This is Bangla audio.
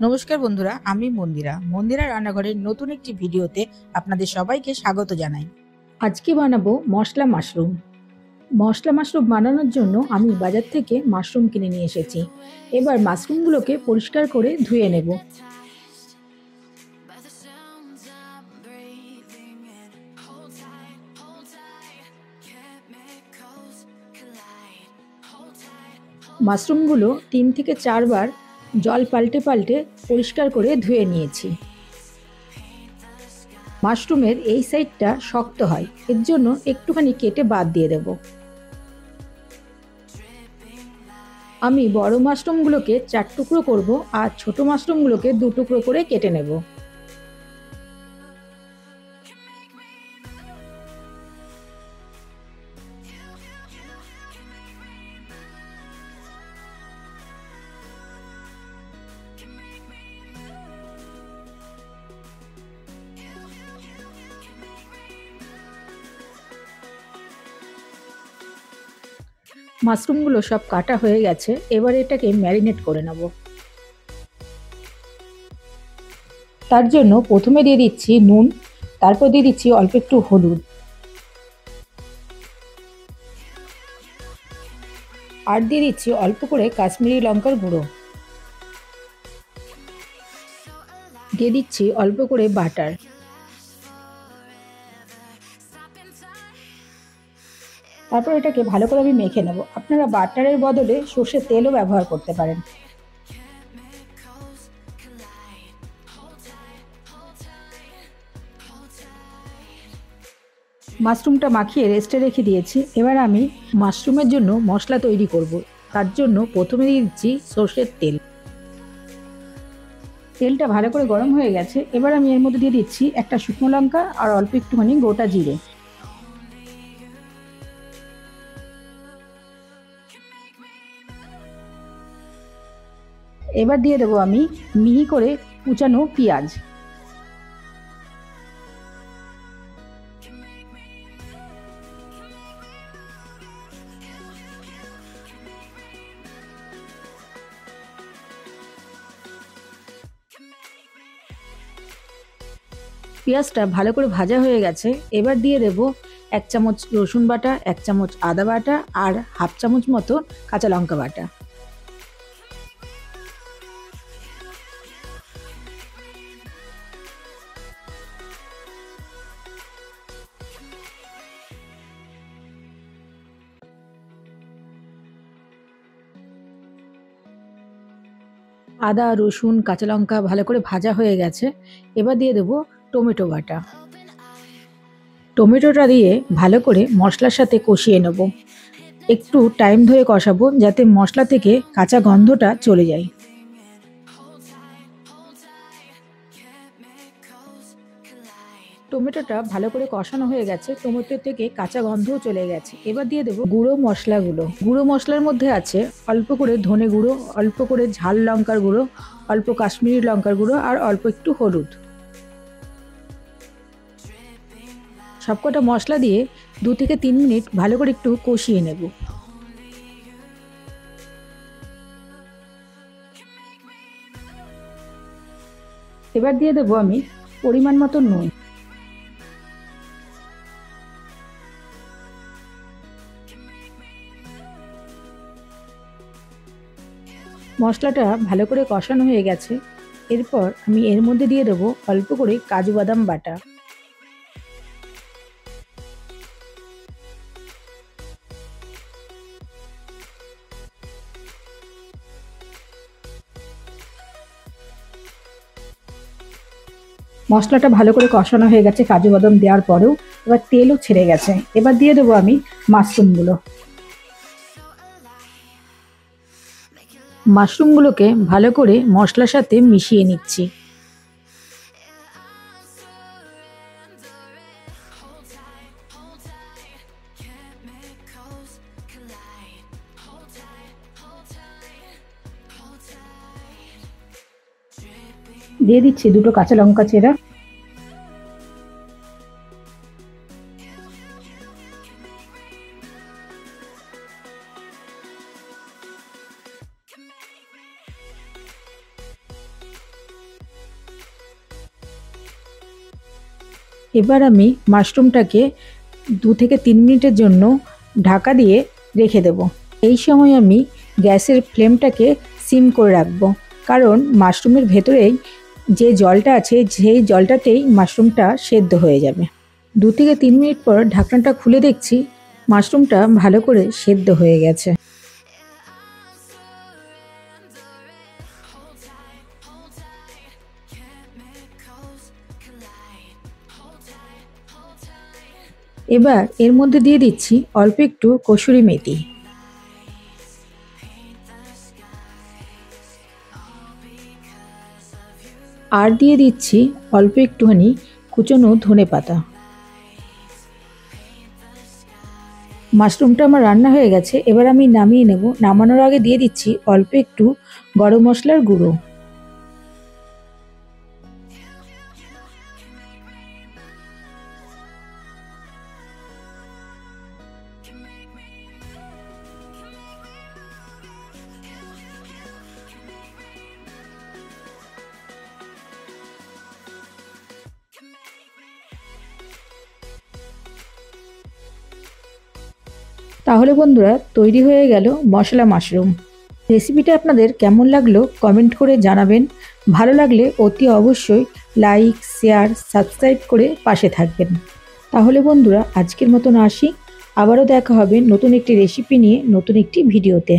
নমস্কার বন্ধুরা, আমি মন্দিরা রান্নাঘরের নতুন একটি ভিডিওতে আপনাদের সবাইকে স্বাগত জানাই। আজকে বানাবো মশলা মাশরুম। মশলা মাশরুম বানানোর জন্য আমি বাজার থেকে মাশরুম কিনে নিয়ে এসেছি। এবার মাশরুমগুলোকে পরিষ্কার করে ধুয়ে নেব। মাশরুমগুলো 3 থেকে 4 বার জল পাল্টে পাল্টে পরিষ্কার করে ধুয়ে নিয়েছি। মাশরুমের এই সাইডটা শক্ত হয়, এর জন্য একটুখানি কেটে বাদ দিয়ে দেব। আমি বড় মাশরুমগুলোকে 4 টুকরো করব আর ছোট মাশরুমগুলোকে 2 টুকরো করে কেটে নেব। মাশরুমগুলো সব কাটা হয়ে গেছে, এবার এটাকে ম্যারিনেট করে নেব। তার জন্য প্রথমে দিয়ে দিচ্ছি নুন, তারপর দিয়ে দিচ্ছি অল্প একটু হলুদ, আর দিয়ে দিচ্ছি অল্প করে কাশ্মীরি লঙ্কার গুঁড়ো, দিয়ে দিচ্ছি অল্প করে বাটার। তারপর এটাকে ভালো করে আমি মেখে নেব। আপনারা বাটারের বদলে সর্ষের তেলও ব্যবহার করতে পারেন। মাশরুমটা মাখিয়ে রেস্টে রেখে দিয়েছি। এবার আমি মাশরুমের জন্য মশলা তৈরি করব। তার জন্য প্রথমে দিয়ে দিচ্ছি সর্ষের তেল। তেলটা ভালো করে গরম হয়ে গেছে, এবার আমি এর মধ্যে দিয়ে দিচ্ছি একটা শুকনো লঙ্কা আর অল্প একটুখানি গোটা জিরে। এবার দিয়ে দেবো আমি মিহি করে কুচানো পেঁয়াজ। পেঁয়াজটা ভালো করে ভাজা হয়ে গেছে, এবার দিয়ে দেব 1 চামচ রসুন বাটা, 1 চামচ আদা বাটা আর হাফ চামচ মতো কাঁচা লঙ্কা বাটা। আদা, রসুন, কাঁচা লঙ্কা ভালো করে ভাজা হয়ে গেছে, এবার দিয়ে দেব টমেটো বাটা। টমেটোটা দিয়ে ভালো করে মশলার সাথে কষিয়ে নেব। একটু টাইম ধরে কষাবো যাতে মশলা থেকে কাঁচা গন্ধটা চলে যায়। টমেটোটা ভালো করে কষানো হয়ে গেছে, টমেটো থেকে কাঁচা গন্ধও চলে গেছে। এবার দিয়ে দেবো গুঁড়ো মশলাগুলো। গুঁড়ো মশলার মধ্যে আছে অল্প করে ধনে গুঁড়ো, অল্প করে ঝাল লঙ্কার গুঁড়ো, অল্প কাশ্মীরি লঙ্কার গুঁড়ো আর অল্প একটু হলুদ। সবকটা মশলা দিয়ে 2 থেকে 3 মিনিট ভালো করে একটু কষিয়ে নেব। এবার দিয়ে দেবো আমি পরিমাণ মতো নুন। মশলাটা ভালো করে কষানো হয়ে গেছে, এরপর আমি এর মধ্যে দিয়ে দেবো অল্প করে কাজু বাদাম বাটা। মশলাটা ভালো করে কষানো হয়ে গেছে কাজু বাদাম দেওয়ার পরেও, এবার তেলও ছেড়ে গেছে। এবার দিয়ে দেবো আমি মাশরুমগুলো। মাশরুমগুলোকে ভালো করে মশলার সাথে মিশিয়ে নিচ্ছি। দিয়ে দিচ্ছি 2টো কাঁচা লঙ্কা চেরা। এবার আমি মাশরুমটাকে 2 থেকে 3 মিনিটের জন্য ঢাকা দিয়ে রেখে দেব। এই সময় আমি গ্যাসের ফ্লেমটাকে সিম করে রাখবো, কারণ মাশরুমের ভেতরেই যে জলটা আছে সেই জলটাতেই মাশরুমটা সেদ্ধ হয়ে যাবে। 2 থেকে 3 মিনিট পর ঢাকনাটা খুলে দেখছি মাশরুমটা ভালো করে সেদ্ধ হয়ে গেছে। এবার এর মধ্যে দিয়ে দিচ্ছি অল্প একটু কসুরি মেথি। আর দিয়ে দিচ্ছি অল্প একটুখানি কুচনো ধনেপাতা। মাশরুমটা আমার রান্না হয়ে গেছে, এবার আমি নামিয়ে নেব। নামানোর আগে দিয়ে দিচ্ছি অল্প একটু গরম মশলার গুঁড়ো। তাহলে বন্ধুরা, তৈরি হয়ে গেল মশলা মাশরুম। রেসিপিটা আপনাদের কেমন লাগলো কমেন্ট করে জানাবেন। ভালো লাগলে অতি অবশ্যই লাইক, শেয়ার, সাবস্ক্রাইব করে পাশে থাকবেন। তাহলে বন্ধুরা, আজকের মতন আসি। আবারও দেখা হবে নতুন একটি রেসিপি নিয়ে, নতুন একটি ভিডিওতে।